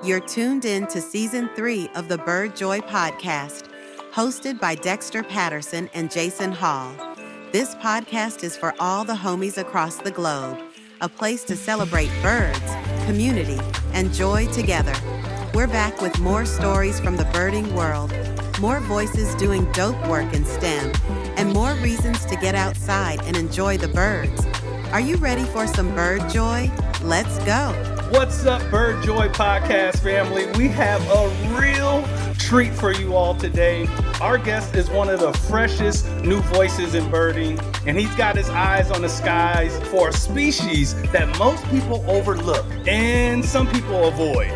You're tuned in to Season 3 of the Bird Joy podcast, hosted by Dexter Patterson and Jason Hall. This podcast is for all the homies across the globe, a place to celebrate birds, community, and joy together. We're back with more stories from the birding world, more voices doing dope work in STEM, and more reasons to get outside and enjoy the birds. Are you ready for some bird joy? Let's go. What's up, Bird Joy podcast family? We have a real treat for you all today. Our guest is one of the freshest new voices in birding, and he's got his eyes on the skies for a species that most people overlook and some people avoid.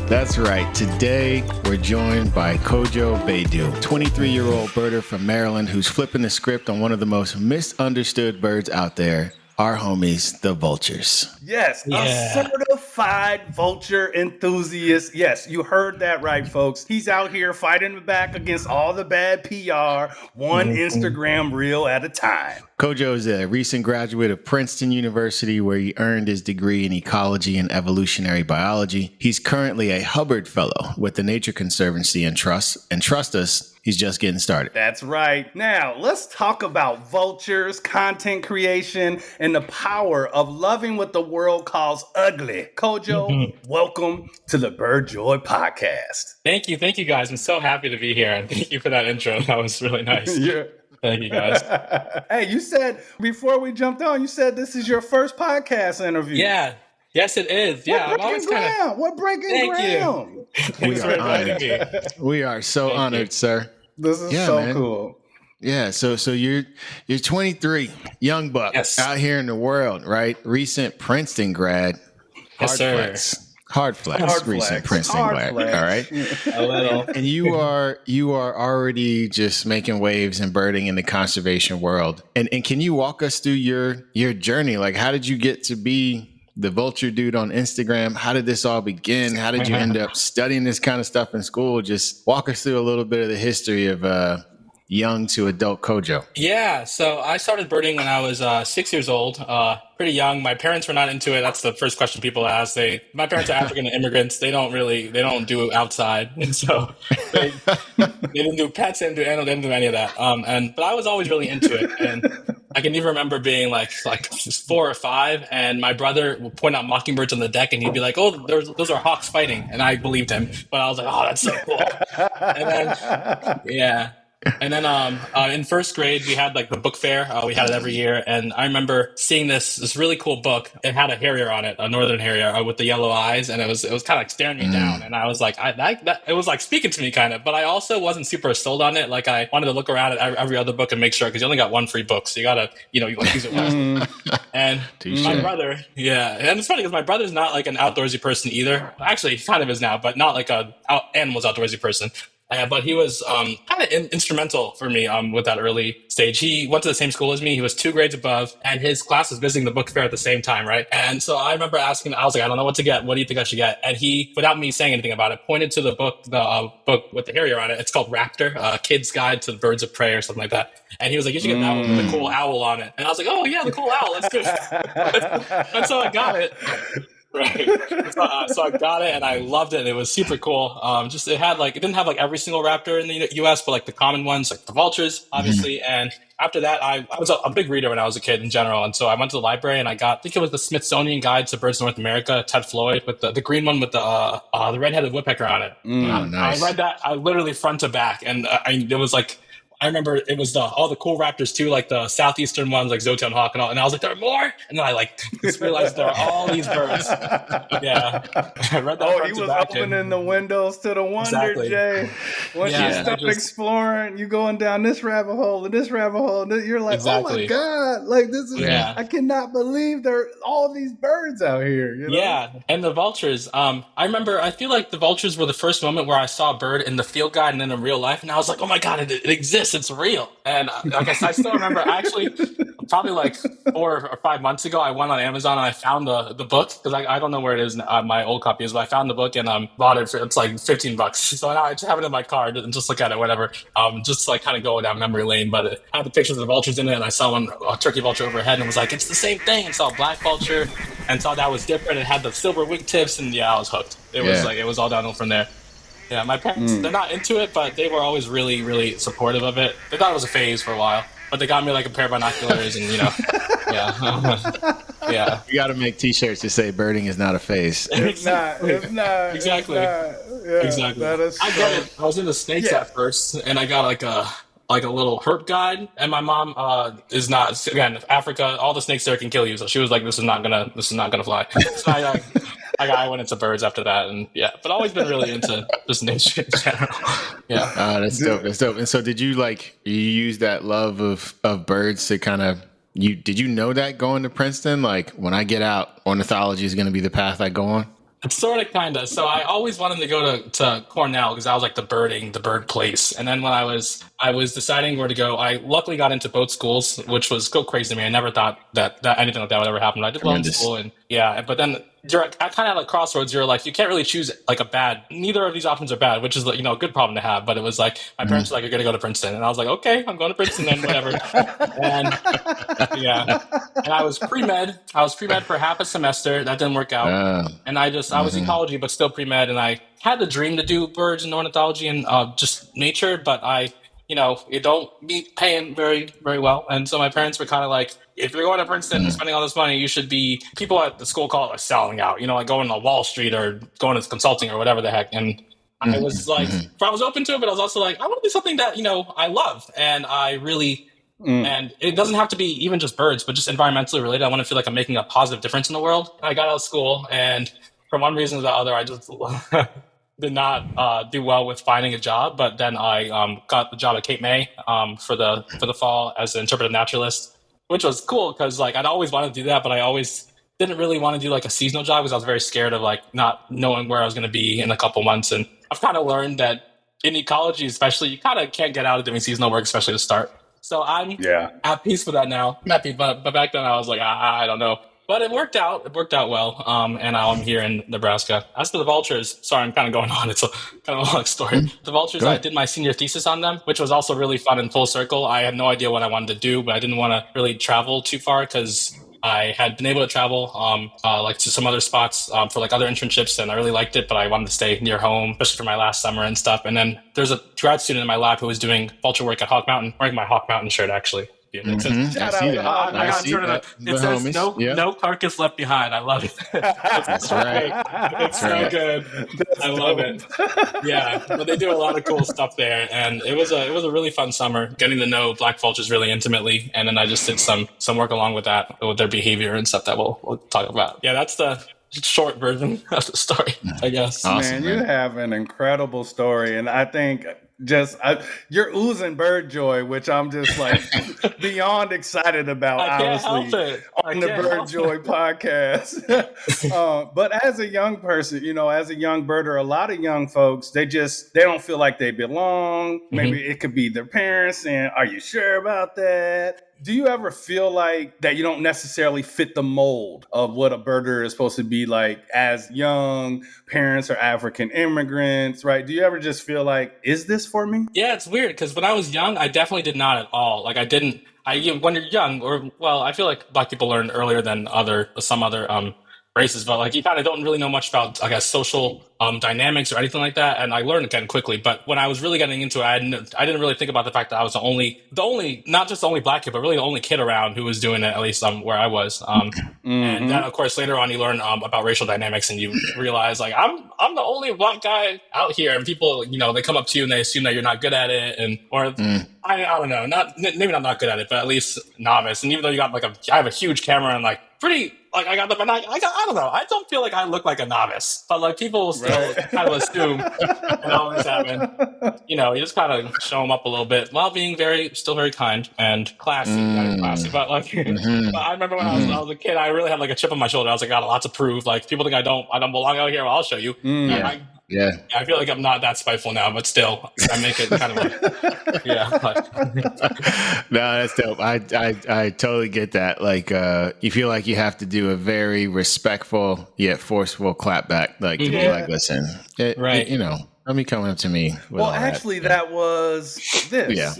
That's right. Today, we're joined by Kojo Baidoo, 23-year-old birder from Maryland who's flipping the script on one of the most misunderstood birds out there, our homies, the vultures. Yes, a certified vulture enthusiast. Yes, you heard that right, folks. He's out here fighting back against all the bad PR, one Instagram reel at a time. Kojo is a recent graduate of Princeton University, where he earned his degree in ecology and evolutionary biology. He's currently a Hubbard Fellow with the Nature Conservancy and trust us, he's just getting started. That's right. Now, let's talk about vultures, content creation, and the power of loving what the world calls ugly. Kojo, welcome to the Bird Joy podcast. Thank you guys. I'm so happy to be here, and thank you for that intro. That was really nice. Yeah. Thank you guys. Hey, you said before we jumped on, you said this is your first podcast interview. Yeah. Yes, it is. Yeah. What breaking ground? We are honored. We are so honored, sir. This is so cool. Yeah, so you're 23, young buck, out here in the world, right? Recent Princeton grad. Yes, sir. Hard flex. Recent Princeton grad. All right. A little. And you are already just making waves and birding in the conservation world. And can you walk us through your journey? Like, how did you get to be the vulture dude on Instagram? How did this all begin? How did you end up studying this kind of stuff in school? Just walk us through a little bit of the history of young to adult Kojo. Yeah. So I started birding when I was 6 years old. Pretty young. My parents were not into it. That's the first question people ask. My parents are African immigrants. They don't do outside. And so they didn't do pets, they didn't do any of that. But I was always really into it. And I can even remember being like 4 or 5, and my brother would point out mockingbirds on the deck, and he'd be like, "Oh, those are hawks fighting," and I believed him. But I was like, "Oh, that's so cool!" And then in first grade we had like the book fair. We had it every year, and I remember seeing this really cool book. It had a harrier on it, a northern harrier with the yellow eyes, and it was kind of like staring me down. And I was like, it was like speaking to me kind of. But I also wasn't super sold on it. Like I wanted to look around at every other book and make sure, because you only got one free book, so you gotta you use it wisely. And my brother, and it's funny because my brother's not like an outdoorsy person either. Actually, he kind of is now, but not like a animals outdoorsy person. But he was kind of instrumental for me with that early stage. He went to the same school as me. He was 2 grades above, and his class was visiting the book fair at the same time, right? And so I remember asking him, I was like, I don't know what to get. What do you think I should get? And he, without me saying anything about it, pointed to the book with the harrier on it. It's called Raptor, Kid's Guide to the Birds of Prey or something like that. And he was like, you should get that one with the cool owl on it. And I was like, oh, yeah, the cool owl. Let's do it. And so I got it. Right. So I got it and I loved it. It was super cool. It didn't have like every single raptor in the US, but like the common ones, like the vultures, obviously. And after that, I was a big reader when I was a kid in general. And so I went to the library and I think it was the Smithsonian Guide to Birds of North America, Ted Floyd, with the green one with the red-headed woodpecker on it. Nice. I read that, I literally front to back. And it was like, I remember it was all the cool raptors too, like the southeastern ones, like Zoto and Hawk and all. And I was like, there are more. And then I just realized there are all these birds. Yeah, I read that. He was opening the windows to the wonder, exactly. Jay. Once you start exploring, you going down this rabbit hole and this rabbit hole, and you're like, exactly. Oh my God, like this is. Yeah. I cannot believe there are all these birds out here. Yeah, and the vultures. I feel like the vultures were the first moment where I saw a bird in the field guide and then in real life, and I was like, oh my God, it exists. this. It's real. And like I still remember, actually, probably like 4 or 5 months ago, I went on Amazon and I found the book, because I don't know where it is, my old copy is, but I found the book and bought it for, it's like $15. So now I just have it in my car and just look at it, whatever. Just like kind of go down memory lane. But it had the pictures of the vultures in it, and I saw a turkey vulture overhead and was like, it's the same thing. And saw a black vulture and saw that was different. It had the silver wingtips, and I was hooked. It was all downhill from there. Yeah, my parents, they're not into it, but they were always really, really supportive of it. They thought it was a phase for a while, but they got me like a pair of binoculars and, yeah. You got to make T-shirts that say "birding is not a phase." It's not. Exactly. Yeah, exactly. I get it. I was into snakes at first, and I got like a little herp guide, and my mom is not, again, Africa, all the snakes there can kill you, so she was like, this is not gonna fly. So I went into birds after that, and but always been really into just nature in general. Yeah. That's dope. That's dope. And so did you use that love of birds to kind of, did you know that going to Princeton, like, when I get out, ornithology is going to be the path I go on? Sort of, kind of. So I always wanted to go to Cornell, because I was like the bird place. And then when I was deciding where to go, I luckily got into both schools, which was so crazy to me. I never thought that anything like that would ever happen. I did well in school, and but then you're kind of at a crossroads. You're like, you can't really choose like a bad. Neither of these options are bad, which is, a good problem to have. But it was like my parents were like, "You're going to go to Princeton," and I was like, "Okay, I'm going to Princeton then, whatever." And and I was pre-med. I was pre-med for half a semester. That didn't work out, and I was ecology, but still pre-med. And I had the dream to do birds and ornithology and just nature, but you don't be paying very, very well. And so my parents were kind of like, if you're going to Princeton and spending all this money, you should be, people at the school call it like selling out, like going to Wall Street or going to consulting or whatever the heck. And I was like, I was open to it, but I was also like, I want to do something that, I love. And I really, and it doesn't have to be even just birds, but just environmentally related. I want to feel like I'm making a positive difference in the world. I got out of school, and for one reason or the other, I just did not do well with finding a job. But then I got the job at Cape May for the fall as an interpretive naturalist, which was cool because like I'd always wanted to do that, but I always didn't really want to do like a seasonal job because I was very scared of like not knowing where I was going to be in a couple months. And I've kind of learned that in ecology, especially, you kind of can't get out of doing seasonal work, especially to start. So I'm at peace with that now. I'm happy, but back then I was like, I don't know. But it worked out. It worked out well. And now I'm here in Nebraska. As for the vultures, sorry, I'm kind of going on. It's kind of a long story. The vultures, I did my senior thesis on them, which was also really fun and full circle. I had no idea what I wanted to do, but I didn't want to really travel too far because I had been able to travel like to some other spots for like other internships, and I really liked it, but I wanted to stay near home, especially for my last summer and stuff. And then there's a grad student in my lab who was doing vulture work at Hawk Mountain, wearing my Hawk Mountain shirt, actually. It says, I see that. It says no carcass left behind. I love it. That's right. It's so good. I love it. Yeah, but they do a lot of cool stuff there, and it was a really fun summer getting to know black vultures really intimately. And then I just did some work along with that, with their behavior and stuff that we'll talk about. Yeah, that's the short version of the story, I guess. Awesome, man, you have an incredible story, and I think you're oozing bird joy, which I'm just like beyond excited about. Honestly, on the Bird Joy podcast. But as a young person, as a young birder, a lot of young folks, they don't feel like they belong. Maybe it could be their parents saying, "Are you sure about that?" Do you ever feel like that you don't necessarily fit the mold of what a birder is supposed to be like as young parents or African immigrants, right? Do you ever just feel like, is this for me? Yeah, it's weird because when I was young, I definitely did not at all. Like when you're young, I feel like black people learn earlier than some other races, but like you kind of don't really know much about, I guess, social dynamics or anything like that. And I learned again quickly. But when I was really getting into it, I didn't really think about the fact that I was the only, not just the only black kid, but really the only kid around who was doing it, at least where I was. And then, of course, later on, you learn about racial dynamics, and you realize like I'm the only black guy out here, and people, they come up to you and they assume that you're not good at it, I don't know, maybe not good at it, but at least novice. And even though you got I have a huge camera and pretty. Like I got the I don't know. I don't feel like I look like a novice, but like people will still kind of assume and always happen. You just kind of show them up a little bit while being still very kind and classy. But like, but I remember when I was a kid, I really had like a chip on my shoulder. I was like, I got a lot to prove. Like people think I don't belong out here. Well, I'll show you. Yeah. I feel like I'm not that spiteful now, but still, I make it kind of like, yeah. No, that's dope. I totally get that. Like, you feel like you have to do a very respectful yet forceful clapback, like to be like, listen, Right. you know, let me come up to me. With Well, all actually, that was this.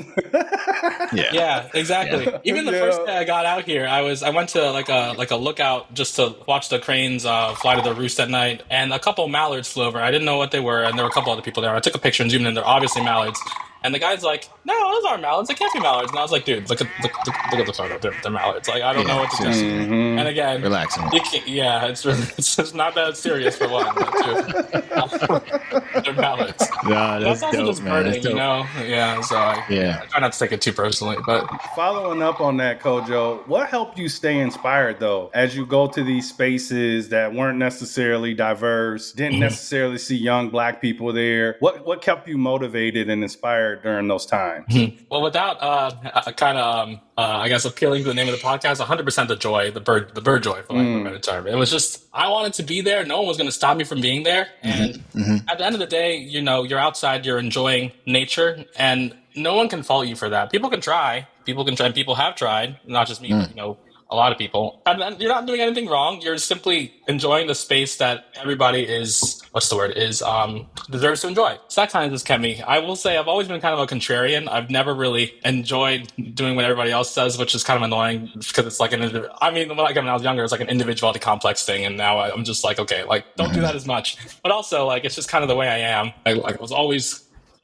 Yeah, exactly. Yeah. Even the first day I got out here, I went to like a lookout just to watch the cranes fly to the roost at night, and a couple mallards flew over. I didn't know what they were, and there were a couple other people there. I took a picture and zoomed in. They're obviously mallards. And the guy's like, "No, those aren't mallards. They can't be mallards." And I was like, "Dude, look at the photo. They're mallards. Like, I don't know what to tell you." And again, relaxing. It's just not that serious for one, but two, they're mallards. No, that's also dope, just man. birding, you know. Yeah, so I try not to take it too personally. But following up on that, Kojo, what helped you stay inspired though, as you go to these spaces that weren't necessarily diverse, didn't necessarily see young Black people there? What kept you motivated and inspired during those times? Well, without I guess appealing to the name of the podcast, 100% the joy, the bird joy, for lack of a better term. It was just, I wanted to be there. No one was going to stop me from being there. And at the end of the day, you know, you're outside, you're enjoying nature, and no one can fault you for that. People can try. People have tried, not just me, but, you know, a lot of people. And then you're not doing anything wrong. You're simply enjoying the space that everybody deserves to enjoy. So that kind of just kept me. I will say I've always been kind of a contrarian. I've never really enjoyed doing what everybody else does, which is kind of annoying because it's like when I was younger, it's like an individuality complex thing. And now I'm just like, okay, like don't do that as much. But also like, it's just kind of the way I am.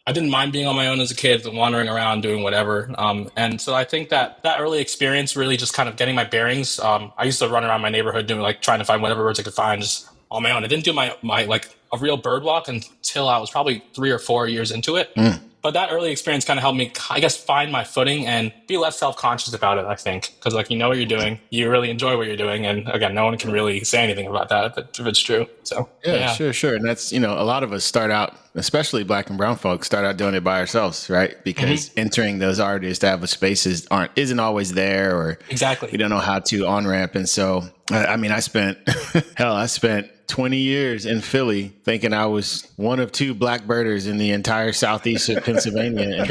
I didn't mind being on my own as a kid, wandering around, doing whatever. And so I think that early experience really just kind of getting my bearings. I used to run around my neighborhood trying to find whatever birds I could find just on my own. I didn't do my like a real bird walk until I was probably 3 or 4 years into it. But that early experience kind of helped me, I guess, find my footing and be less self-conscious about it, I think. Because, like, you know what you're doing. You really enjoy what you're doing. And, again, no one can really say anything about that if it's true. So, yeah. Sure. And that's, you know, a lot of us start out, especially Black and brown folks, start out doing it by ourselves, right? Because entering those already established spaces isn't always there, or exactly, we don't know how to on-ramp. And so, I spent 20 years in Philly thinking I was one of 2 Black birders in the entire southeast of Pennsylvania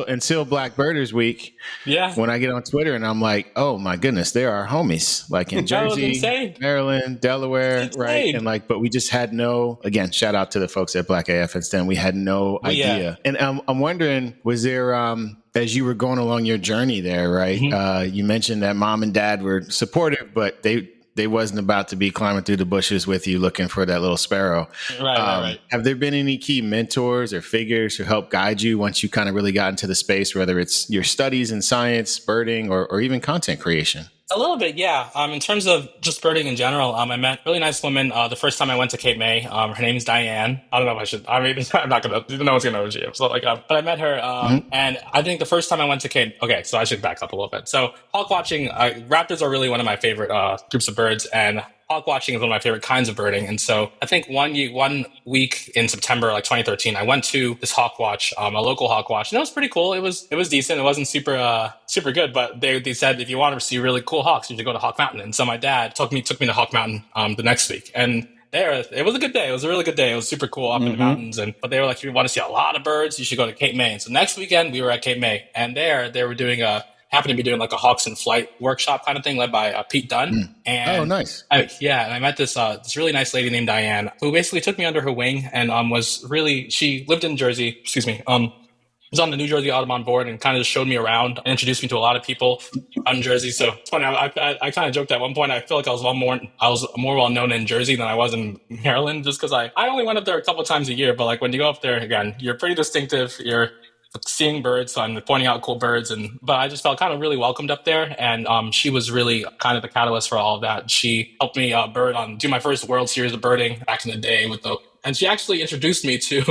until Black Birders Week. Yeah. When I get on Twitter and I'm like, oh my goodness, there are homies like in Jersey, Maryland, Delaware, right? And like, but we just had again, shout out to the folks at Black AF Princeton. We had no idea. And I'm wondering, was there, as you were going along your journey there, right? You mentioned that mom and dad were supportive, but they wasn't about to be climbing through the bushes with you looking for that little sparrow. Right. Have there been any key mentors or figures who help guide you once you kind of really got into the space, whether it's your studies in science, birding, or even content creation? A little bit, yeah. In terms of just birding in general, I met a really nice woman the first time I went to Cape May. Her name is Diane. I don't know if I should. I mean, I'm not gonna. No one's gonna know who she is. So, but I met her, and I think the first time I went to Cape. Okay, so I should back up a little bit. So hawk watching, raptors are really one of my favorite groups of birds, and hawk watching is one of my favorite kinds of birding. And so I think one week in September, like 2013, I went to this hawk watch, a local hawk watch, and it was pretty cool. It was decent. It wasn't super good, but they said if you want to see really cool hawks, you should go to Hawk Mountain. And so my dad took me to Hawk Mountain the next week, and it was a good day. It was a really good day. It was super cool up in the mountains, but they were like, if you want to see a lot of birds, you should go to Cape May. And so next weekend we were at Cape May, and they were doing happened to be doing like a Hawks in Flight workshop kind of thing led by Pete Dunn. And nice. And I met this really nice lady named Diane, who basically took me under her wing and she lived in Jersey, was on the New Jersey Audubon board and kind of just showed me around and introduced me to a lot of people out in Jersey. So it's funny. I kind of joked at one point. I feel like I was more well known in Jersey than I was in Maryland, just because I only went up there a couple of times a year. But like when you go up there again, you're pretty distinctive. You're seeing birds, so I'm pointing out cool birds, but I just felt kind of really welcomed up there. And she was really kind of the catalyst for all of that. She helped me do my first World Series of birding back in the day and she actually introduced me to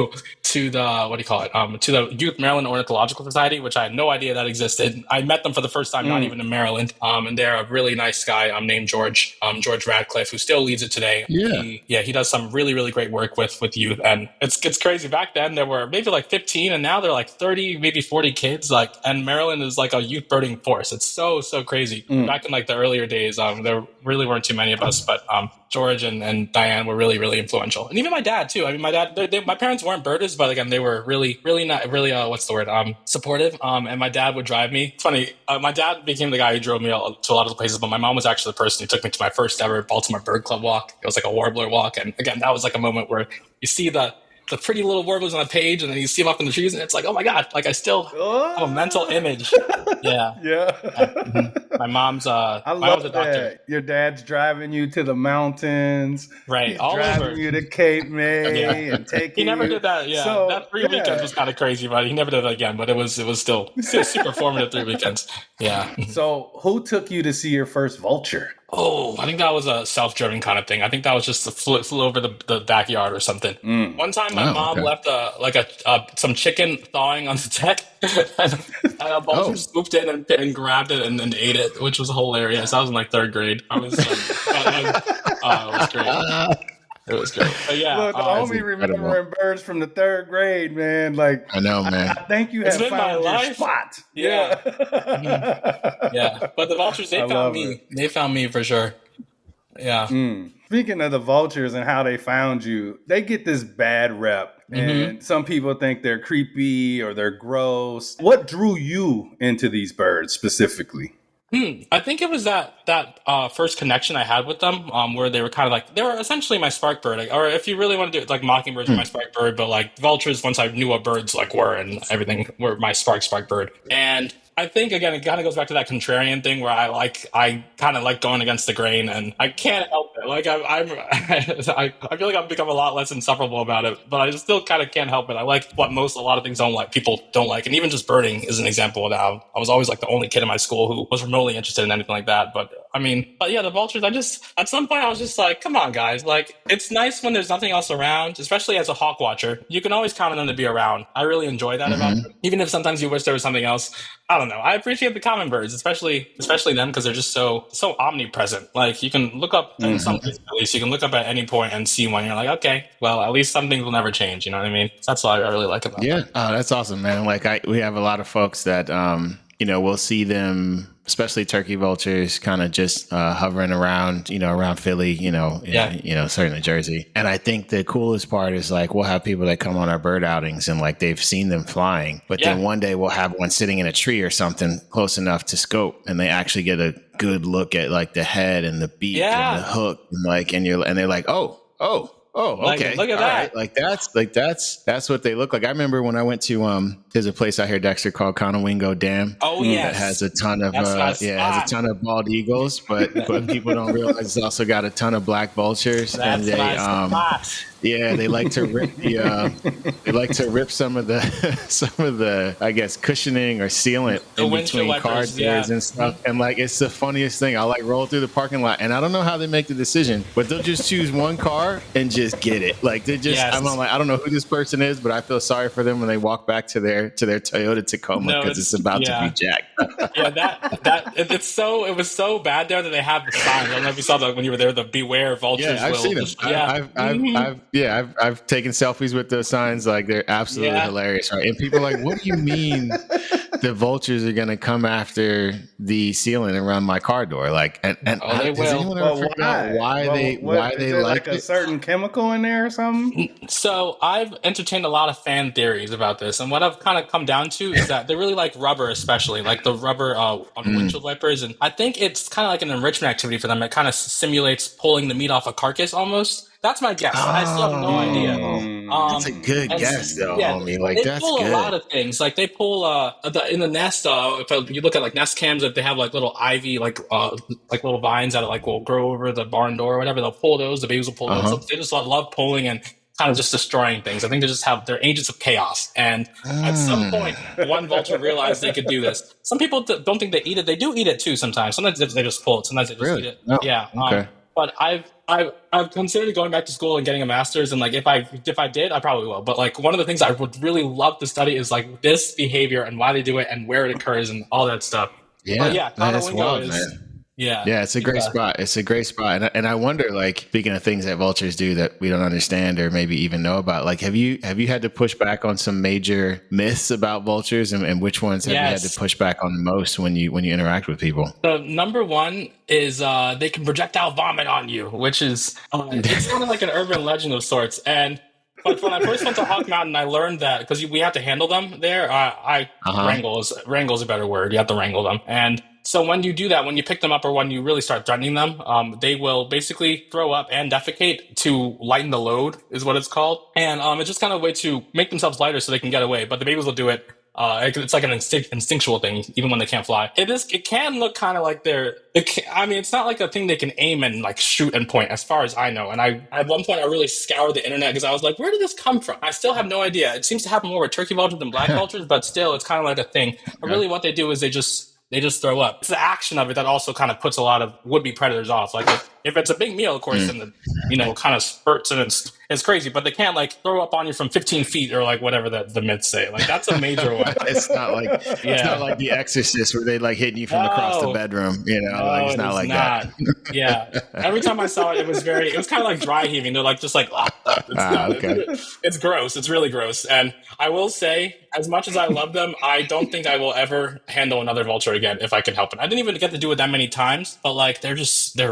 the Youth Maryland Ornithological Society, which I had no idea that existed. I met them for the first time, not even in Maryland. And they're a really nice guy named George Radcliffe, who still leads it today. Yeah. He does some really, really great work with youth. And it's crazy. Back then there were maybe like 15, and now they're like 30, maybe 40 kids. And Maryland is like a youth birding force. It's so crazy. Back in like the earlier days, there really weren't too many of us, but George and Diane were really, really influential. And even my dad too. I mean, my dad, my parents weren't birders, but again, they were really, really not really, what's the word? Supportive. And my dad would drive me. It's funny. My dad became the guy who drove me to a lot of the places, but my mom was actually the person who took me to my first ever Baltimore Bird Club walk. It was like a warbler walk. And again, that was like a moment where you see the pretty little warblers on the page, and then you see them up in the trees, and it's like, oh my God, like I still have a mental image. Yeah. My mom's I love a doctor. that. Your dad's driving you to the mountains. Right. He's all driving over. you to Cape May and taking He never you. did that. Yeah. So, that 3 weekends was kind of crazy, but he never did it again. But it was still super formative 3 weekends. Yeah. So who took you to see your first vulture? Oh, I think that was a self-driven kind of thing. I think that was just flew over the backyard or something. One time, my mom left some chicken thawing on the deck, and a vulture swooped in and grabbed it and ate it, which was hilarious. I was in like 3rd grade. I was like, it was great. It was great. But yeah, Look, the homie remembering birds from the 3rd grade, man. Like, I know, man. I think you have found your spot. Yeah. Yeah. But the vultures, they found me. It. They found me for sure. Yeah. Speaking of the vultures and how they found you, they get this bad rep. And some people think they're creepy or they're gross. What drew you into these birds specifically? I think it was that first connection I had with them, where they were kind of like, they were essentially my spark bird, or if you really want to do it, like mockingbirds were my spark bird, but like vultures, once I knew what birds like were and everything, were my spark bird. And I think, again, it kind of goes back to that contrarian thing where I kind of like going against the grain, and I can't help it. Like I feel like I've become a lot less insufferable about it, but I still kind of can't help it. I like what a lot of things people don't like. And even just birding is an example of that. I was always like the only kid in my school who was remotely interested in anything like that. But yeah, the vultures, at some point I was just like, come on guys, like it's nice when there's nothing else around, especially as a hawk watcher. You can always count on them to be around. I really enjoy that about them. Even if sometimes you wish there was something else. I don't know. I appreciate the common birds, especially them, because they're just so omnipresent. Like you can look up, in some cases at least, you can look up at any point and see one. You're like, okay, well, at least some things will never change. You know what I mean? That's what I really like about them. Yeah, that's awesome, man. Like we have a lot of folks that we'll see them, especially turkey vultures, kind of just hovering around, around Philly, certainly Jersey. And I think the coolest part is like we'll have people that come on our bird outings and like they've seen them flying, but then one day we'll have one sitting in a tree or something close enough to scope, and they actually get a good look at like the head and the beak and the hook, and they're like, oh, okay. Look at that. Right. That's what they look like. I remember when I went to there's a place out here, Dexter, called Conowingo Dam. Oh yes. That has a ton of has a ton of bald eagles, but people don't realize it's also got a ton of black vultures. That's they like to rip some of the I guess cushioning or sealant in between car doors and stuff. And like it's the funniest thing. I'll like roll through the parking lot, and I don't know how they make the decision, but they'll just choose one car and just get it. Like they just I'm like, I don't know who this person is, but I feel sorry for them when they walk back to their Toyota Tacoma because it's about to be jacked. It was so bad there that they have the sign. I don't know if you saw that when you were there, the beware vultures. Yeah, I've seen them. I've taken selfies with those signs. Like they're absolutely hilarious, right? And people are like, what do you mean the vultures are going to come after the ceiling around my car door? Like, and they does will. anyone ever figure out why they like a certain chemical in there or something? So I've entertained a lot of fan theories about this, and what I've kind of come down to is that they really like rubber, especially like the rubber on windshield wipers, and I think it's kind of like an enrichment activity for them. It kind of simulates pulling the meat off a carcass almost. That's my guess. I still have no idea. That's a good guess, though, homie. Like they that's pull good. a lot of things. Like they pull in the nest. If you look at like nest cams, if they have like little ivy, like little vines that like will grow over the barn door or whatever, they'll pull those. The babies will pull those. So they just love pulling and kind of just destroying things. I think they're agents of chaos. And at some point, one vulture realized they could do this. Some people don't think they eat it. They do eat it too sometimes. Sometimes they just pull it. Sometimes they just eat it. No. Yeah. Okay. But I've considered going back to school and getting a master's, and like if I did, I probably will. But like one of the things I would really love to study is like this behavior and why they do it and where it occurs and all that stuff. Yeah, but that's wild, man. Yeah, it's a great spot. It's a great spot. And I wonder, like, speaking of things that vultures do that we don't understand or maybe even know about, like, have you had to push back on some major myths about vultures, and which ones have you had to push back on the most when you interact with people? So number one is they can projectile vomit on you, which is it's kind of like an urban legend of sorts. And but when I first went to Hawk Mountain, I learned that because we have to handle them there. Wrangle is a better word. You have to wrangle them. And so when you do that, when you pick them up or when you really start threatening them, they will basically throw up and defecate to lighten the load, is what it's called. And it's just kind of a way to make themselves lighter so they can get away. But the babies will do it. It's like an instinctual thing, even when they can't fly. It can look kind of like it's not like a thing they can aim and like shoot and point, as far as I know. And at one point I really scoured the internet because I was like, where did this come from? I still have no idea. It seems to happen more with turkey vultures than black vultures, but still, it's kind of like a thing. But really, what they do is they just throw up. It's the action of it that also kind of puts a lot of would-be predators off. Like if it's a big meal, of course, and kind of spurts and it's crazy, but they can't like throw up on you from 15 feet or like whatever the myths say. Like that's a major one. It's not like The Exorcist where they like hitting you from across the bedroom. It's not like that. Yeah. Every time I saw it, it was kind of like dry heaving. They're like just like it's gross. It's really gross. And I will say, as much as I love them, I don't think I will ever handle another vulture again if I can help it. I didn't even get to do it that many times, but like they're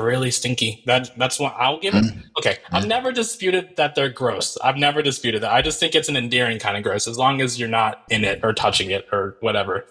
really stinky. That's what I'll give it. Okay, I've never disputed that they're gross. I've never disputed that. I just think it's an endearing kind of gross, as long as you're not in it or touching it or whatever,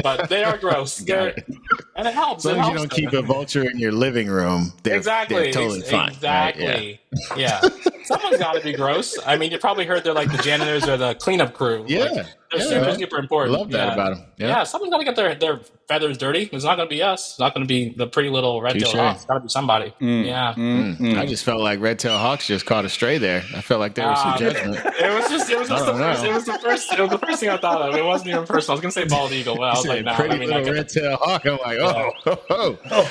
But they are gross. And it helps. As long as you don't keep a vulture in your living room, they're totally fine. Exactly. Right? Yeah. Someone's got to be gross. I mean, you probably heard they're like the janitors or the cleanup crew. Yeah. They're super important. I love that about them. Yeah, someone's got to get their feathers dirty. It's not going to be us. It's not going to be the pretty little red-tailed hawk. It's got to be somebody. I just felt like red-tailed hawks just caught a stray there. I felt like there was some judgment. It was the first thing I thought of. It wasn't even personal. I was going to say bald eagle, but I was like, no. Pretty little red-tailed hawk. I'm like, oh.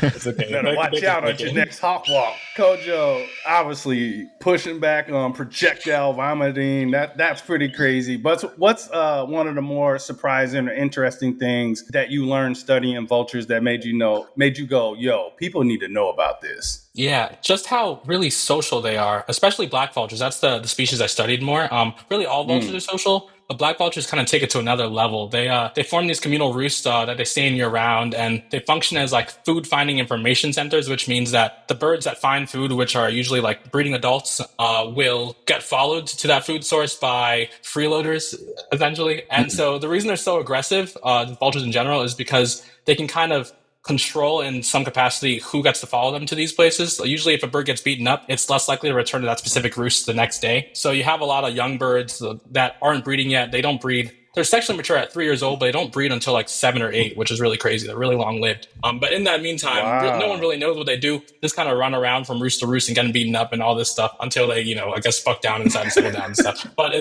It's okay. Better watch out on your next hawk walk. Kojo, obviously pushing back on projectile vomiting. That's pretty crazy. But what's one of the more surprising or interesting things that you learned studying vultures that made you go, yo, people need to know about this? Yeah, just how really social they are, especially black vultures. That's the species I studied more. Really, all vultures are social, but black vultures kind of take it to another level. They form these communal roosts that they stay in year round, and they function as like food finding information centers, which means that the birds that find food, which are usually like breeding adults, will get followed to that food source by freeloaders, essentially. And so the reason they're so aggressive, vultures in general, is because they can kind of control in some capacity who gets to follow them to these places. Usually if a bird gets beaten up, it's less likely to return to that specific roost the next day. So you have a lot of young birds that aren't breeding yet. They don't breed. They're sexually mature at 3 years old, but they don't breed until like 7 or 8, which is really crazy. They're really long lived. But in that meantime, no one really knows what they do. Just kind of run around from roost to roost and getting beaten up and all this stuff until they, I guess, fuck down inside and settle down and stuff. But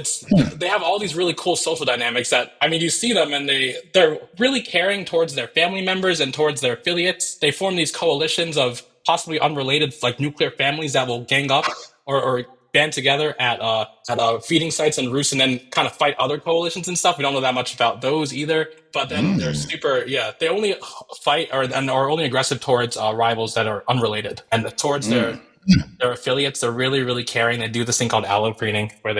they have all these really cool social dynamics that, I mean, you see them and they're really caring towards their family members and towards their affiliates. They form these coalitions of possibly unrelated, like nuclear families that will gang up or band together at feeding sites and roosts and then kind of fight other coalitions and stuff. We don't know that much about those either. But then they're they only fight or are only aggressive towards rivals that are unrelated. And towards their affiliates, they're really, really caring. They do this thing called allopreening, where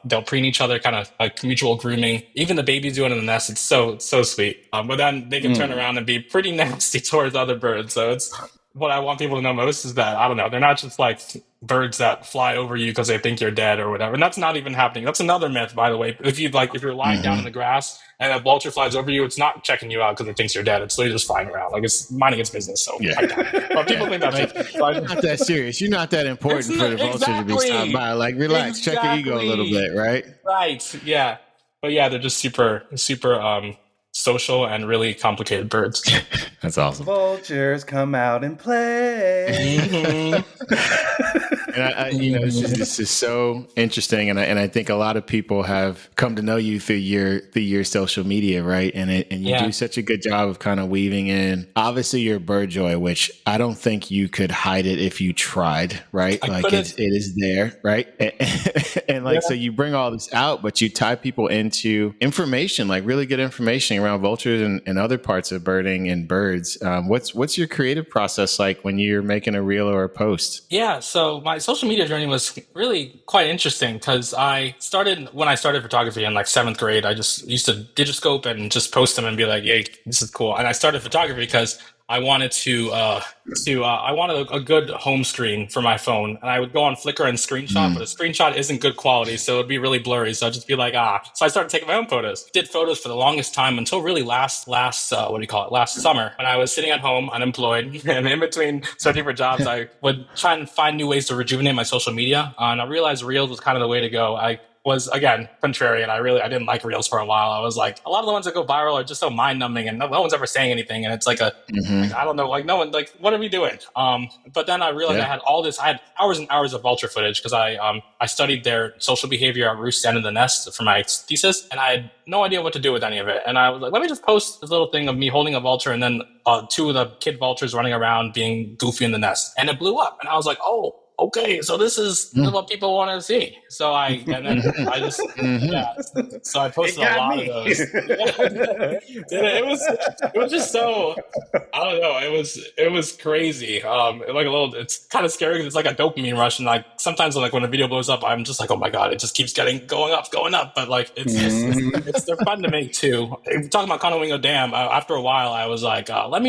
they'll preen each other, kind of like mutual grooming. Even the babies do it in the nest. It's so sweet. But then they can turn around and be pretty nasty towards other birds. So it's what I want people to know most is that, I don't know, they're not just like birds that fly over you because they think you're dead or whatever. And that's not even happening. That's another myth, by the way. If you're lying down in the grass and a vulture flies over you, it's not checking you out because it thinks you're dead. It's literally just flying around. Like, it's minding its business. So but people think that's not that serious. You're not that important for the vulture to be stopped by. Like, relax, check your ego a little bit, right? Right. Yeah. But yeah, they're just super, super social and really complicated birds. That's awesome. Vultures come out and play. And this is so interesting, and I think a lot of people have come to know you through your social media, right? And you do such a good job of kind of weaving in. Obviously, you're bird joy, which I don't think you could hide it if you tried, right? Like it is there, right? And Like, so you bring all this out, but you tie people into information, like really good information around vultures and other parts of birding and birds. What's your creative process like when you're making a reel or a post? Yeah, so my social media journey was really quite interesting because when I started photography in like seventh grade, I just used to digiscope and just post them and be like, "Yay, this is cool." And I started photography because I wanted I wanted a good home screen for my phone, and I would go on Flickr and screenshot, but a screenshot isn't good quality, so it'd be really blurry. So I'd just be like, So I started taking my own photos. Did photos for the longest time until really last last summer when I was sitting at home unemployed, and in between searching for jobs, I would try and find new ways to rejuvenate my social media, and I realized Reels was kind of the way to go. I was, again, contrarian. I didn't like Reels for a while. I was like, a lot of the ones that go viral are just so mind numbing and no one's ever saying anything. And it's like like, I don't know, like no one, like, what are we doing? But then I realized I had hours and hours of vulture footage because I studied their social behavior at roost and in the nest for my thesis. And I had no idea what to do with any of it. And I was like, let me just post this little thing of me holding a vulture and then two of the kid vultures running around being goofy in the nest. And it blew up. And I was like, oh, okay, so this is what people want to see. So I posted a lot of those. It was just so, I don't know. It was crazy. It's kind of scary because it's like a dopamine rush, and like sometimes like when a video blows up, I'm just like, oh my god, it just keeps going up. But like they're fun to make too. Talking about Conowingo Dam, after a while, I was like, let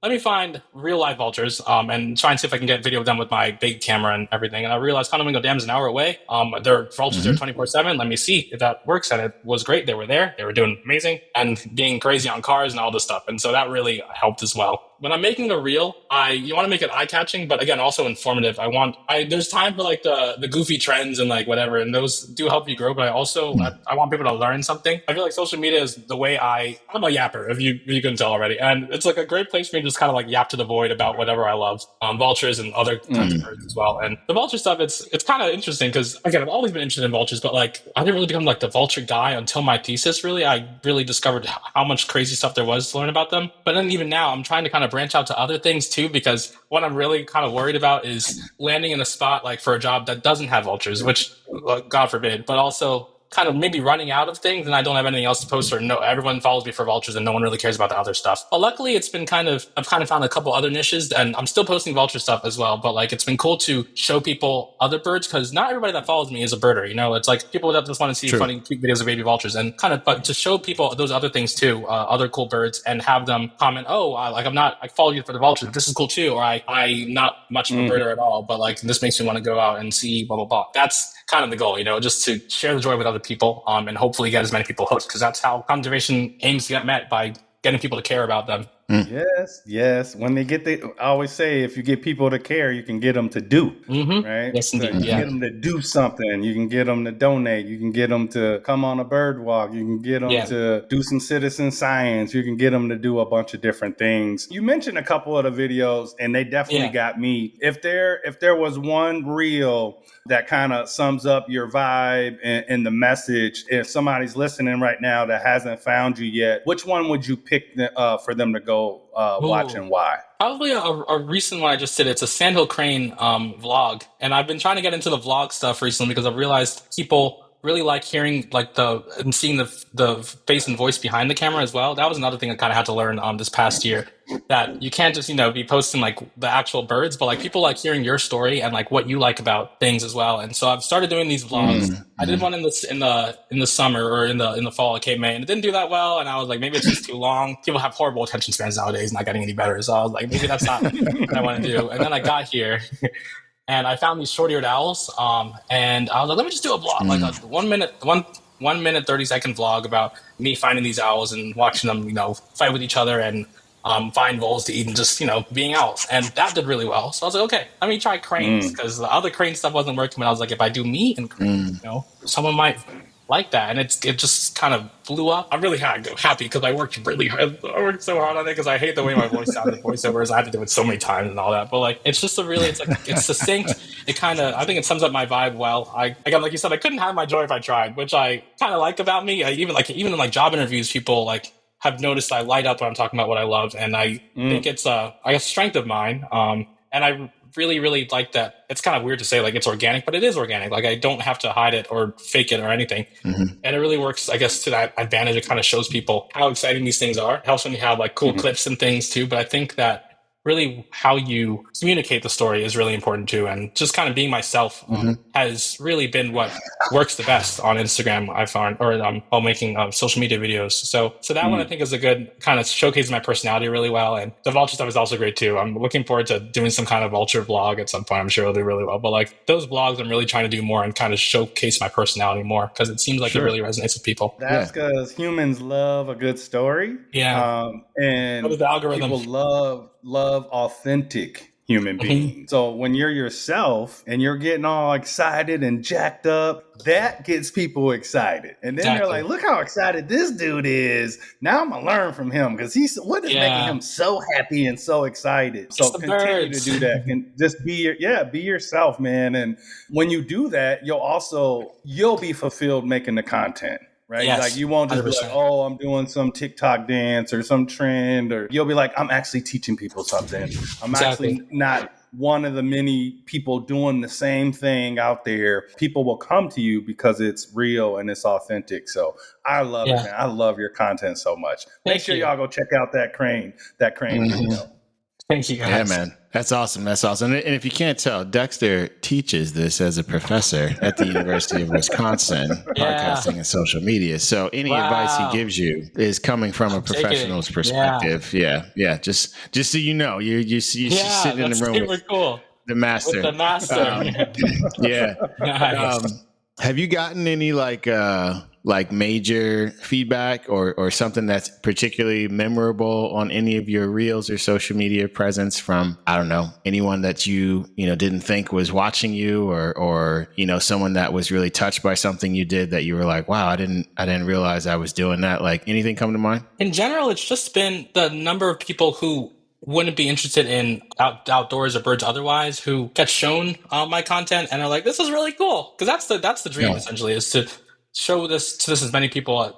me find real live vultures and try and see if I can get video of them with my big camera and everything. And I realized Conowingo Dam is an hour away. There are vultures there 24/7. Let me see if that works. And it was great. They were there. They were doing amazing and being crazy on cars and all this stuff. And so that really helped as well. When I'm making a reel, you want to make it eye-catching, but again, also informative. There's time for like the goofy trends and like whatever, and those do help you grow. But I want people to learn something. I feel like social media is the way I'm a yapper, if you couldn't tell already, and it's like a great place for me to just kind of like yap to the void about whatever I love, vultures and other kinds of birds as well. And the vulture stuff, it's kind of interesting because again, I've always been interested in vultures, but like I didn't really become like the vulture guy until my thesis. Really, I really discovered how much crazy stuff there was to learn about them. But then even now, I'm trying to kind of branch out to other things too, because what I'm really kind of worried about is landing in a spot like for a job that doesn't have vultures, which God forbid, but also kind of maybe running out of things and I don't have anything else to post, or no, everyone follows me for vultures and no one really cares about the other stuff. But luckily I've kind of found a couple other niches, and I'm still posting vulture stuff as well, but like it's been cool to show people other birds, because not everybody that follows me is a birder, you know. It's like people that just want to see funny cute videos of baby vultures, and kind of, but to show people those other things too, other cool birds, and have them comment, I follow you for the vultures, this is cool too, or I'm not much of a birder at all, but like this makes me want to go out and see blah blah blah. That's kind of the goal, you know, just to share the joy with other people, and hopefully get as many people hooked, because that's how conservation aims to get met, by getting people to care about them. Yes. When they I always say, if you get people to care, you can get them to do, right? Yes, indeed. So you get them to do something. You can get them to donate. You can get them to come on a bird walk. You can get them to do some citizen science. You can get them to do a bunch of different things. You mentioned a couple of the videos, and they definitely got me. If there was one reel that kind of sums up your vibe and the message, if somebody's listening right now that hasn't found you yet, which one would you pick for them to go watch, and why? Probably a recent one I just did. It's a Sandhill Crane vlog, and I've been trying to get into the vlog stuff recently because I've realized people really like hearing like and seeing the face and voice behind the camera as well. That was another thing I kind of had to learn this past year, that you can't just, you know, be posting like the actual birds, but like people like hearing your story and like what you like about things as well. And so I've started doing these vlogs. I did one in the summer, or in the fall, it came May, and it didn't do that well. And I was like, maybe it's just too long. People have horrible attention spans nowadays, not getting any better. So I was like, maybe that's not what I want to do. And then I got here and I found these short-eared owls. And I was like, let me just do a vlog, like a 1 minute, 30-second vlog about me finding these owls and watching them, you know, fight with each other and find voles to eat, and just, you know, being owls. And that did really well. So I was like, okay, let me try cranes, because the other crane stuff wasn't working. But I was like, if I do meat and cranes, you know, someone might like that. And it just kind of blew up. I'm really happy because I worked really hard. I worked so hard on it because I hate the way my voice sounded, voiceovers. I had to do it so many times and all that. But like, it's just it's succinct. It kind of, I think it sums up my vibe well. Again, like you said, I couldn't have my joy if I tried, which I kind of like about me. Even in like job interviews, people like have noticed I light up when I'm talking about what I love, and I think it's a strength of mine. And I really, really like that. It's kind of weird to say like it's organic, but it is organic. Like I don't have to hide it or fake it or anything. Mm-hmm. And it really works, I guess, to that advantage. It kind of shows people how exciting these things are. It helps when you have like cool clips and things too. But I think that really how you communicate the story is really important too. And just kind of being myself has really been what works the best on Instagram, I found, or while making social media videos. So that one I think is a good kind of showcases my personality really well. And the vulture stuff is also great too. I'm looking forward to doing some kind of vulture vlog at some point. I'm sure it'll do really well. But like those vlogs, I'm really trying to do more and kind of showcase my personality more because it seems like it really resonates with people. That's because humans love a good story. Yeah. And the algorithm. people love authentic human beings. So when you're yourself and you're getting all excited and jacked up, that gets people excited. And then they're like, look how excited this dude is. Now I'm going to learn from him because what is making him so happy and so excited? So continue to do that. And just be yourself, man. And when you do that, you'll be fulfilled making the content. Right? Yes, like you won't just 100%. Be like, oh, I'm doing some TikTok dance or some trend, or you'll be like, I'm actually teaching people something. I'm actually not one of the many people doing the same thing out there. People will come to you because it's real and it's authentic. So I love it, man. I love your content so much. Make sure y'all go check out that crane video. Thank you, guys. Yeah, man. That's awesome. That's awesome. And if you can't tell, Dexter teaches this as a professor at the University of Wisconsin, podcasting and social media. So any advice he gives you is coming from a professional's perspective. Yeah. Just so you know, you're sitting in the room with the master. With the master. Yeah. Nice. Have you gotten any like major feedback or something that's particularly memorable on any of your reels or social media presence from, I don't know, anyone that you didn't think was watching you or someone that was really touched by something you did that you were like, wow, I didn't realize I was doing that. Like anything come to mind? In general, it's just been the number of people who wouldn't be interested in outdoors or birds otherwise who get shown my content and are like, this is really cool. Because that's the dream essentially, is to show this to as many people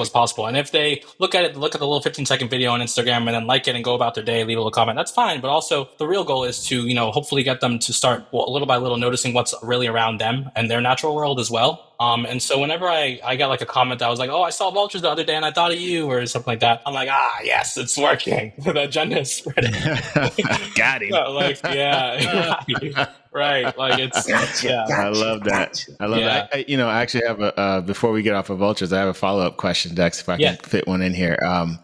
as possible. And if they look at the little 15-second video on Instagram and then like it and go about their day, leave a little comment, that's fine. But also the real goal is to, hopefully get them to start little by little noticing what's really around them and their natural world as well. And so whenever I got like a comment that was like, oh, I saw vultures the other day and I thought of you or something like that, I'm like, yes, it's working. The agenda is spreading. Got him. Right. Like it's, I love that. I love that. I actually have before we get off of vultures, I have a follow-up question, Dex, if I can fit one in here.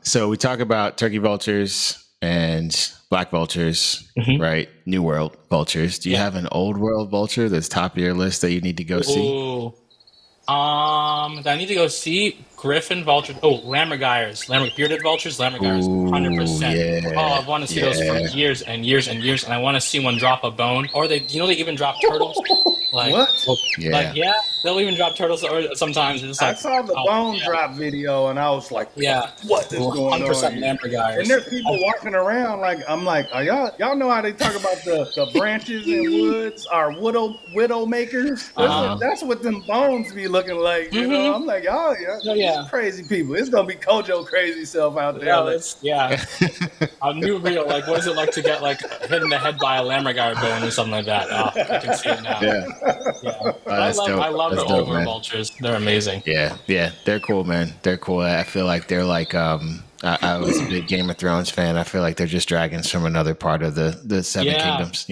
So we talk about turkey vultures and black vultures, right? New World vultures. Do you have an old world vulture that's top of your list that you need to go see? That I need to go see Griffin vultures. Lammergeiers, bearded vultures, Lammergeiers, 100%. I've wanted to see those for years and years and years, and I want to see one drop a bone. Or they even drop turtles. They'll even drop turtles. Or sometimes it's like, I saw the bone drop video, and I was like, what is going on? 100% Lammergeiers. And there's people walking around like, I'm like, y'all know how they talk about the branches and woods are widow makers? That's what them bones be looking like. You know, I'm like, y'all crazy people. It's gonna be Kojo crazy self out there. A new reel. Like, what is it like to get like hit in the head by a Lammergeier bone or something like that? I can see it now. I love the older vultures. They're amazing. Yeah, they're cool, man. They're cool. I feel like they're like I was a big Game of Thrones fan. I feel like they're just dragons from another part of the Seven Kingdoms,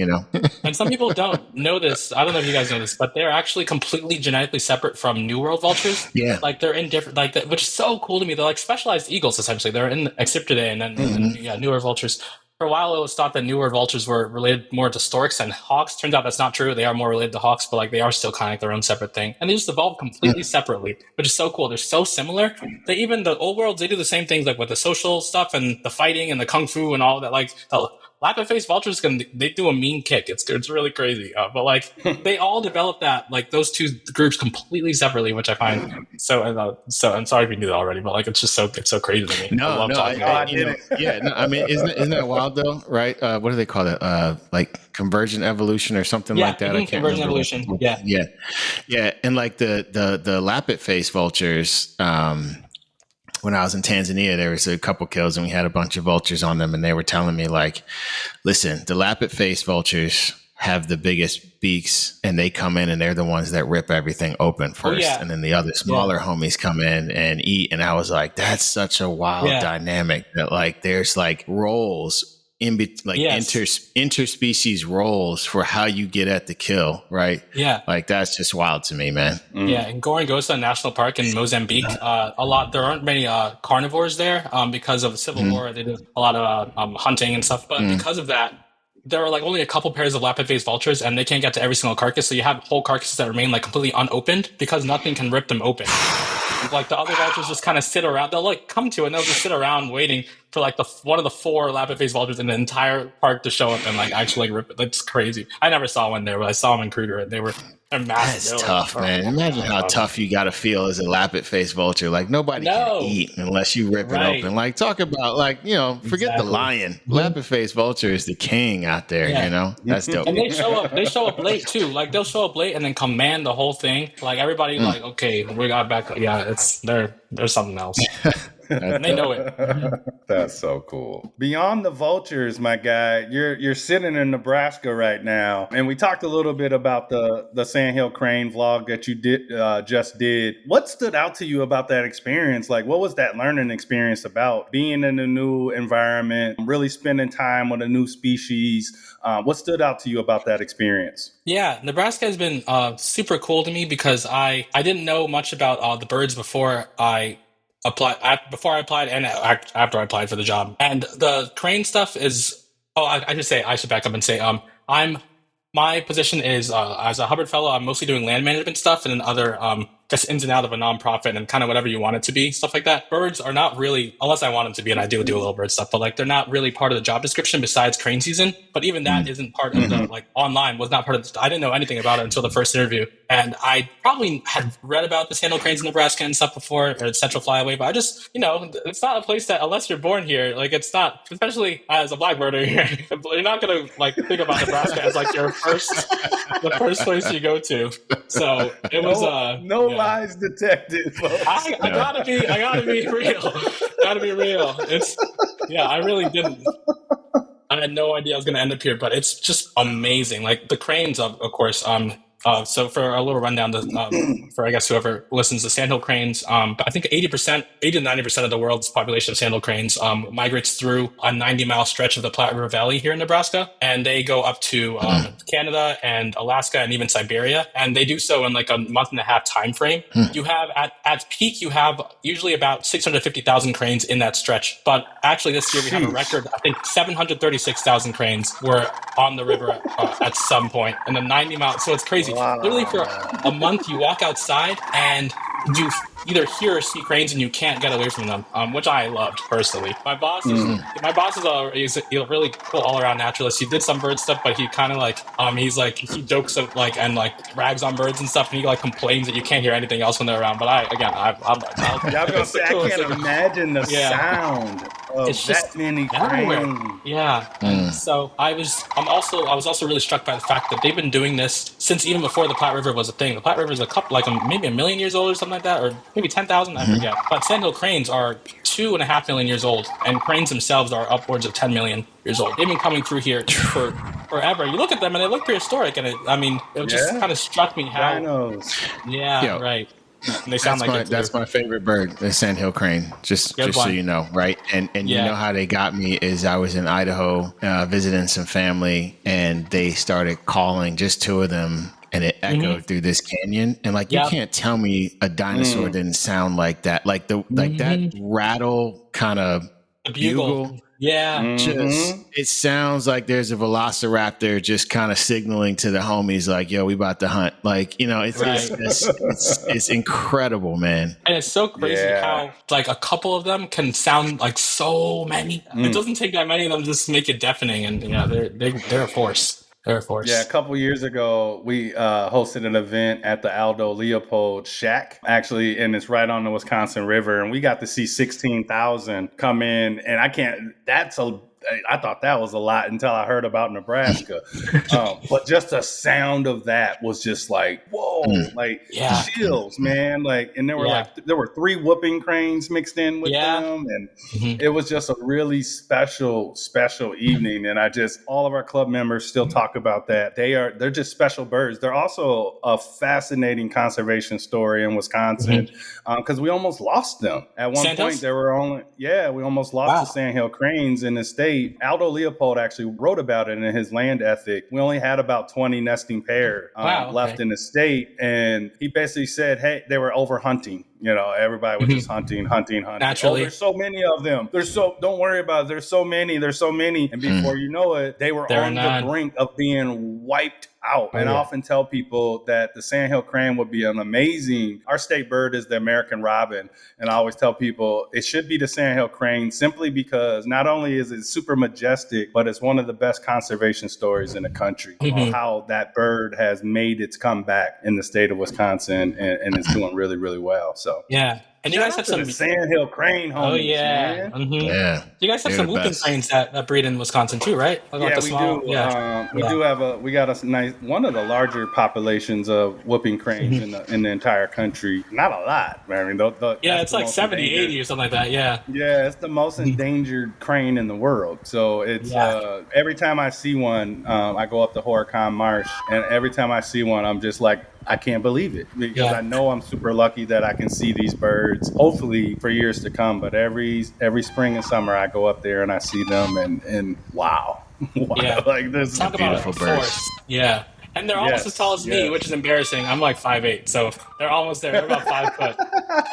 And some people don't know this. I don't know if you guys know this, but they're actually completely genetically separate from New World vultures. Yeah. Like they're in different, which is so cool to me. They're like specialized eagles, essentially. They're in Exiptidae and then New World vultures. For a while, it was thought that New World vultures were related more to storks and hawks. Turns out that's not true. They are more related to hawks, but they are still kind of like their own separate thing. And they just evolved completely separately, which is so cool. They're so similar. The old worlds, they do the same things, like with the social stuff and the fighting and the kung fu and all of that. Like the Lapid-faced vultures they do a mean kick. It's really crazy. But they all develop that, those two groups completely separately, which I find so I'm sorry if you knew that already, but it's just so crazy to me. I love talking about it. Isn't that wild though, right? What do they call it? Convergent evolution or something like that. I can't remember. Evolution. Yeah. And the Lapid-faced vultures, when I was in Tanzania, there was a couple kills and we had a bunch of vultures on them. And they were telling me like, listen, the lappet-faced vultures have the biggest beaks and they come in and they're the ones that rip everything open first. And then the other smaller homies come in and eat. And I was like, that's such a wild dynamic that like there's like roles in like interspecies roles for how you get at the kill, right? Yeah. Like that's just wild to me, man. Yeah, in Gorongosa National Park in Mozambique, there aren't many carnivores there because of the Civil War. They did a lot of hunting and stuff, but because of that, there are like only a couple pairs of lappet-faced vultures, and they can't get to every single carcass. So you have whole carcasses that remain like completely unopened because nothing can rip them open. Like the other vultures just kind of sit around. They'll like come to it and they'll just sit around waiting for like one of the 4 lappet-faced vultures in the entire park to show up and like actually like rip it. That's crazy. I never saw one there, but I saw them in Kruger and they're massive. That's tough, man. Imagine how tough you got to feel as a lappet-faced vulture. Like nobody can eat unless you rip it open. Like talk about like, you know, forget the lion. Lappet-faced vulture is the king out there, you know? That's dope. And they show up late too. Like they'll show up late and then command the whole thing. Like everybody like, okay, we got back. Yeah, there's something else. And they know it. That's so cool. Beyond the vultures, my guy, you're sitting in Nebraska right now, and we talked a little bit about the Sandhill Crane vlog that you just did. What stood out to you about that experience? Like, what was that learning experience about? Being in a new environment, really spending time with a new species. What stood out to you about that experience? Yeah, Nebraska has been super cool to me because I didn't know much about the birds before I applied and after I applied for the job. And the crane stuff is, I should back up and say, my position is as a Hubbard Fellow, I'm mostly doing land management stuff and then other just ins and out of a nonprofit and kind of whatever you want it to be, stuff like that. Birds are not really, unless I want them to be, and I do a little bird stuff, but like they're not really part of the job description besides crane season. But even that isn't part of the, like online was not part of I didn't know anything about it until the first interview. And I probably had read about the Sandhill Cranes in Nebraska and stuff before, or Central Flyaway, but I just, it's not a place that, unless you're born here, like it's not, especially as a black birder here, you're not going to like think about Nebraska as like the first place you go to. So it was lies detected, folks. I gotta be real. Gotta be real. I really didn't. I had no idea I was gonna end up here, but it's just amazing. Like the cranes, of course. So for a little rundown, for I guess whoever listens, the Sandhill Cranes, I think 80 to 90% of the world's population of Sandhill Cranes migrates through a 90-mile stretch of the Platte River Valley here in Nebraska, and they go up to Canada and Alaska and even Siberia, and they do so in like a month and a half time frame. You have at peak, you have usually about 650,000 cranes in that stretch, but actually this year we have a record. I think 736,000 cranes were on the river at some point in the 90 miles. So it's crazy. Wow. Literally for a month, you walk outside and you either hear or see cranes and you can't get away from them, which I loved personally. My boss is a really cool all-around naturalist. He did some bird stuff, but he kind of like he jokes and rags on birds and stuff, and he like complains that you can't hear anything else when they're around. But I can't imagine the sound of it's that many cranes. Yeah. So I was also really struck by the fact that they've been doing this since even before the Platte River was a thing. The Platte River is maybe 1 million years old or something like that, or maybe 10,000, I forget. But Sandhill Cranes are 2.5 million years old, and cranes themselves are upwards of 10 million years old. They've been coming through here for forever. You look at them and they look prehistoric, and it just kind of struck me how. Rhinos. Yeah, right. And they sound that's my favorite bird, the Sandhill Crane. Just so you know, right? And you know how they got me is I was in Idaho visiting some family, and they started calling, just 2 of them. And it echoed through this canyon, and you can't tell me a dinosaur didn't sound like that. Like that rattle kind of bugle. Yeah, it sounds like there's a velociraptor just kind of signaling to the homies, like, "Yo, we about to hunt." It's incredible, man. And it's so crazy how a couple of them can sound like so many. It doesn't take that many of them just to make it deafening, and they're a force. Air Force. Yeah, a couple years ago, we hosted an event at the Aldo Leopold Shack, actually, and it's right on the Wisconsin River, and we got to see 16,000 come in, and that's I thought that was a lot until I heard about Nebraska. But just the sound of that was just like, whoa, like Yeah. chills, man. Like, and there were 3 whooping cranes mixed in with them, and it was just a really special evening. And all of our club members still talk about that. They're just special birds. They're also a fascinating conservation story in Wisconsin, because we almost lost them at one Sandhills? point. There were we almost lost the Sandhill Cranes in the state. Aldo Leopold actually wrote about it in his Land Ethic. We only had about 20 nesting pair left in the state, and he basically said, hey, they were over hunting. Everybody was just hunting. Naturally. Oh, there's so many of them. Don't worry about it. There's so many. And before you know it, they were on the brink of being wiped out. And I often tell people that the Sandhill Crane would be our state bird is the American robin. And I always tell people it should be the Sandhill Crane, simply because not only is it super majestic, but it's one of the best conservation stories in the country on how that bird has made its comeback in the state of Wisconsin, and it's doing really, really well. So yeah. And you guys have some Sandhill Crane homies, oh yeah, man. Yeah. You guys have some whooping cranes that breed in Wisconsin too, right? We do. We do have we got a nice, one of the larger populations of whooping cranes in the entire country. Not a lot. I mean, it's like 70, 80 or something like that. Yeah. Yeah, it's the most endangered crane in the world. So it's every time I see one, I go up to Horicon Marsh, and every time I see one, I'm just like, I can't believe it, because I know I'm super lucky that I can see these birds, hopefully for years to come. But every spring and summer, I go up there and I see them, and wow. Yeah. Like, this Talk is about beautiful a force. Yeah. And they're almost as tall as me, which is embarrassing. I'm like 5'8", so they're almost there. They're about 5 foot.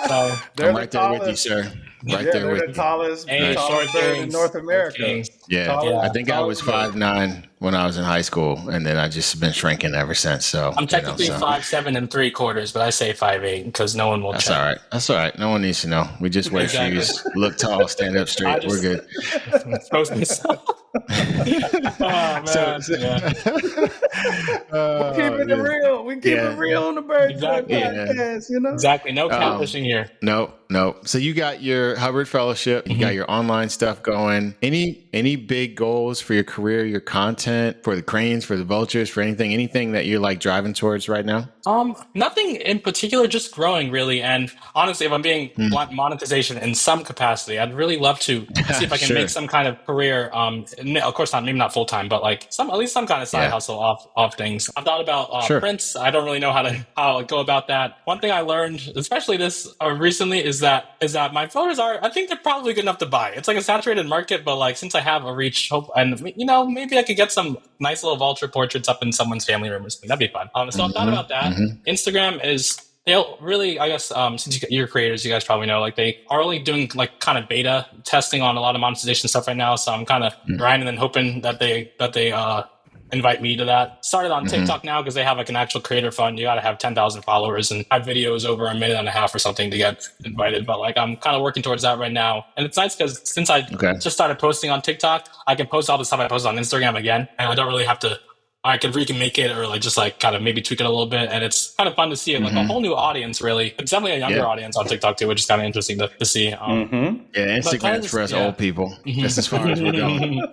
So they're I'm right there with you, sir. Right there with the you. tallest bird in North America. I think I was 5'9" when I was in high school, and then I just been shrinking ever since. So I'm technically 5'7" and 3/4", but I say 5'8" because no one will check. That's all right. That's all right. No one needs to know. We just wear shoes, look tall, stand up straight. We're good. Expose myself. Oh man. We're keeping it real. We keep it real on the Bird Joy podcast, Exactly. No catfishing here. No. So you got your Hubbard Fellowship, you got your online stuff going. Any big goals for your career, your content, for the cranes, for the vultures, for anything that you're like driving towards right now? Nothing in particular, just growing really. And honestly, if I'm being blunt, monetization in some capacity, I'd really love to see if I can make some kind of career. Of course not, maybe not full time, but like at least some kind of side hustle off things. I've thought about prints. I don't really know how to go about that. One thing I learned, especially this recently, is that my photos I think they're probably good enough to buy. It's like a saturated market, but like since I have a reach, and maybe I could get some nice little vulture portraits up in someone's family room or something. That'd be fun. So I've thought about that. Instagram is really, I guess, since you're creators, you guys probably know, like they are only doing like kind of beta testing on a lot of monetization stuff right now. So I'm kind of grinding and hoping that they invite me to that. Started on TikTok now because they have like an actual creator fund. You got to have 10,000 followers and have videos over a minute and a half or something to get invited. But like I'm kind of working towards that right now. And it's nice because since I just started posting on TikTok, I can post all the stuff I post on Instagram again. And I don't really have to, I can remake it or like just like kind of maybe tweak it a little bit. And it's kind of fun to see it, like a whole new audience, really. It's definitely a younger audience on TikTok too, which is kind of interesting to see. Yeah, Instagram's for us old people. That's as far as we're going.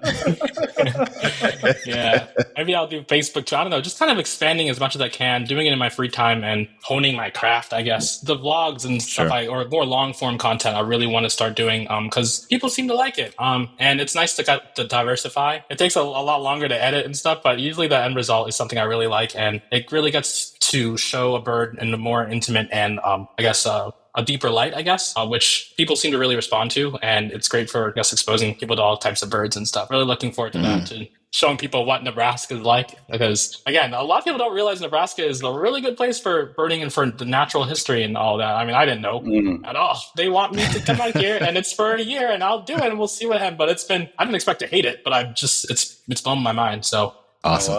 Yeah. Maybe I'll do Facebook too. I don't know. Just kind of expanding as much as I can, doing it in my free time and honing my craft, I guess. The vlogs and stuff or more long form content I really want to start doing because people seem to like it. And it's nice to diversify. It takes a lot longer to edit and stuff, but usually the end result is something I really like, and it really gets to show a bird in a more intimate and I guess a deeper light, I guess, which people seem to really respond to, and it's great for, I guess, exposing people to all types of birds and stuff. Really looking forward to that, to showing people what Nebraska is like, because again, a lot of people don't realize Nebraska is a really good place for birding and for the natural history and all that. I mean, I didn't know at all. They want me to come out here, and it's for a year, and I'll do it, and we'll see what happens. But I didn't expect to hate it, but it's blown my mind. So awesome.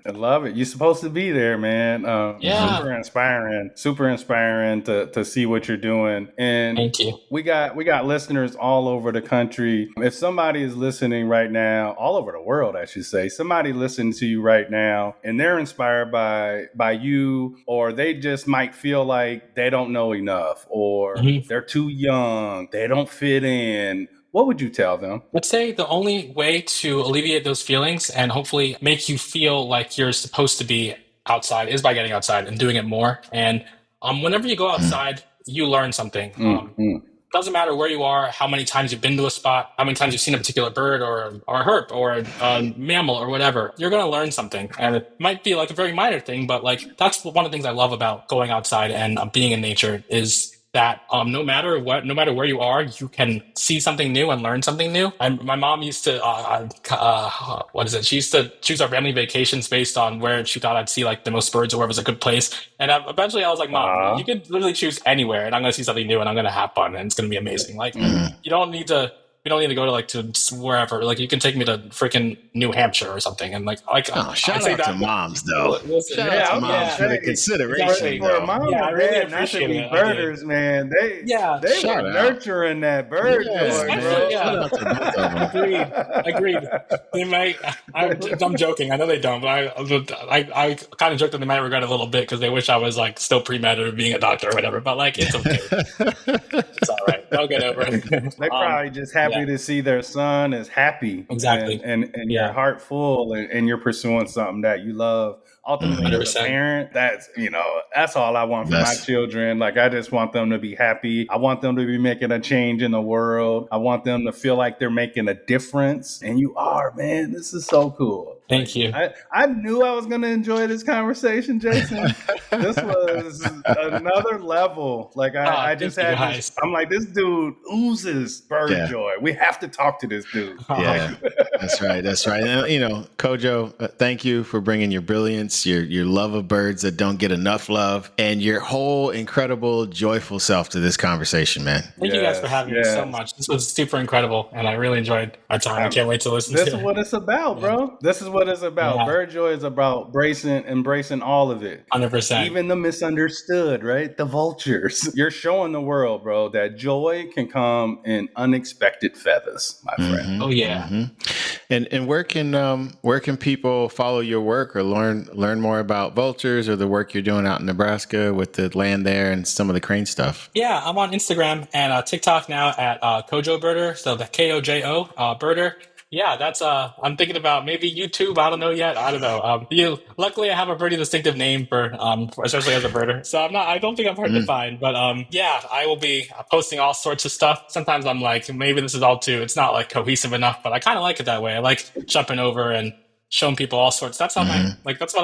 I love it. You're supposed to be there, man. Super inspiring to see what you're doing. And thank you. We got listeners all over the country. If somebody is listening right now, all over the world, I should say, somebody listening to you right now and they're inspired by you, or they just might feel like they don't know enough, or they're too young, they don't fit in, what would you tell them? I'd say the only way to alleviate those feelings and hopefully make you feel like you're supposed to be outside is by getting outside and doing it more. And whenever you go outside, you learn something. Doesn't matter where you are, how many times you've been to a spot, how many times you've seen a particular bird or a herp or a mammal or whatever. You're going to learn something, and it might be like a very minor thing, but like that's one of the things I love about going outside and being in nature is that no matter where you are, you can see something new and learn something new. And my mom used to, what is it? She used to choose our family vacations based on where she thought I'd see like the most birds or where was a good place. And eventually I was like, Mom, you could literally choose anywhere and I'm going to see something new and I'm going to have fun and it's going to be amazing. Like you don't need to go to like to wherever. Like you can take me to freaking New Hampshire or something, and shout out to moms though. Shout out to moms for the consideration. Exactly. For mom and really dad not to be birders, man. They were nurturing that bird joy, bro. Agreed. They might. I'm joking. I know they don't, but I kind of joke that they might regret it a little bit because they wish I was like still pre-med or being a doctor or whatever. But like it's okay. It's all right. They'll get over it. They probably just happy to see their son is happy, exactly, and your heart full, and you're pursuing something that you love. Ultimately, as a parent, that's all I want for my children. Like, I just want them to be happy. I want them to be making a change in the world. I want them to feel like they're making a difference. And you are, man. This is so cool. Thank you. I knew I was going to enjoy this conversation, Jason. This was another level. Like I just had this, I'm like, this dude oozes bird joy. We have to talk to this dude. Yeah, that's right. And, Kojo, thank you for bringing your brilliance, your love of birds that don't get enough love, and your whole incredible, joyful self to this conversation, man. Thank you guys for having me so much. This was super incredible, and I really enjoyed our time. I can't wait to listen to it. This is what it's about, bro. This is what it's about. Yeah. Bird joy is about embracing all of it. 100%. Even the misunderstood, right? The vultures. You're showing the world, bro, that joy can come in unexpected feathers, my friend. Oh yeah. And where can people follow your work or learn more about vultures or the work you're doing out in Nebraska with the land there and some of the crane stuff? Yeah, I'm on Instagram and TikTok now at Kojo Birder, so the Kojo Birder. Yeah, that's I'm thinking about maybe YouTube. I don't know yet. I don't know. Luckily I have a pretty distinctive name for especially as a birder. So I don't think I'm hard to find. But I will be posting all sorts of stuff. Sometimes I'm like, maybe this is all too, it's not like cohesive enough, but I kind of like it that way. I like jumping over and showing people all sorts. That's how that's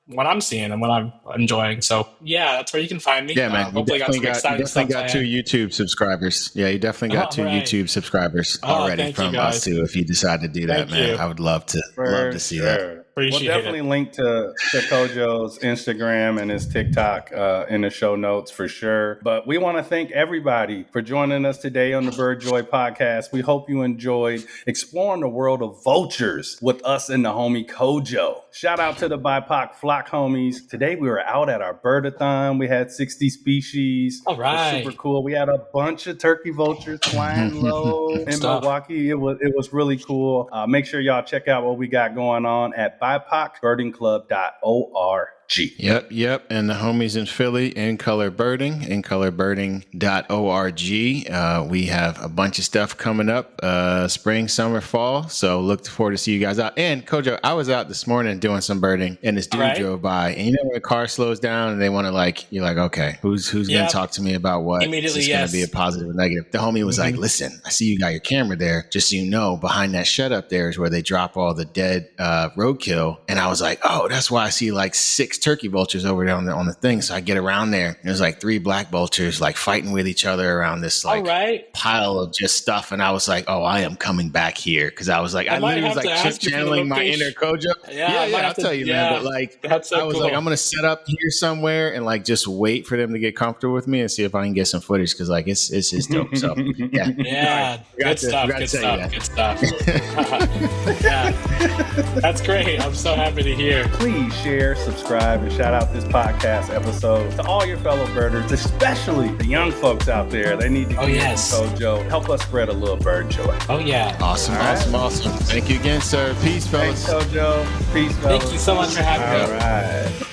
what I'm seeing and what I'm enjoying. So yeah, that's where you can find me. Yeah, man. Hopefully you definitely got 2 YouTube subscribers. Yeah, you definitely got 2 YouTube subscribers already from us too. If you decide to do that, man, I would love to see that. We'll definitely link to Kojo's Instagram and his TikTok in the show notes for sure. But we want to thank everybody for joining us today on the Bird Joy podcast. We hope you enjoyed exploring the world of vultures with us and the homie Kojo. Shout out to the BIPOC flock homies. Today we were out at our birdathon. We had 60 species. All right. It was super cool. We had a bunch of turkey vultures flying low in Milwaukee. It was really cool. Make sure y'all check out what we got going on at BIPOCbirdingclub.org. Yep. And the homies in Philly, In Color Birding, incolorbirding.org. We have a bunch of stuff coming up, spring, summer, fall. So look forward to see you guys out. And Kojo, I was out this morning doing some birding and this dude drove by. And when a car slows down and they want to you're like, okay, who's going to talk to me about what? Immediately, is this going to be a positive or negative? The homie was like, listen, I see you got your camera there. Just so you know, behind that shed up there is where they drop all the dead roadkill. And I was like, oh, that's why I see 6 turkey vultures over there on the thing. So I get around there. There's 3 black vultures fighting with each other around this pile of just stuff. And I was like, oh, I am coming back here. Because I was I literally was channeling my inner Kojo. Yeah, I'll tell you, man. But that's so I was cool. I'm going to set up here somewhere and just wait for them to get comfortable with me and see if I can get some footage. Because it's just dope. So yeah. Yeah. Good stuff. Yeah. That's great. I'm so happy to hear. Please share, subscribe, and shout out this podcast episode to all your fellow birders, especially the young folks out there. They need to get Kojo. Help us spread a little bird joy. Oh, yeah. Awesome. Thank you again, sir. Peace, fellas. Thanks, Kojo. Peace, fellas. Thank you so much for having me. All right.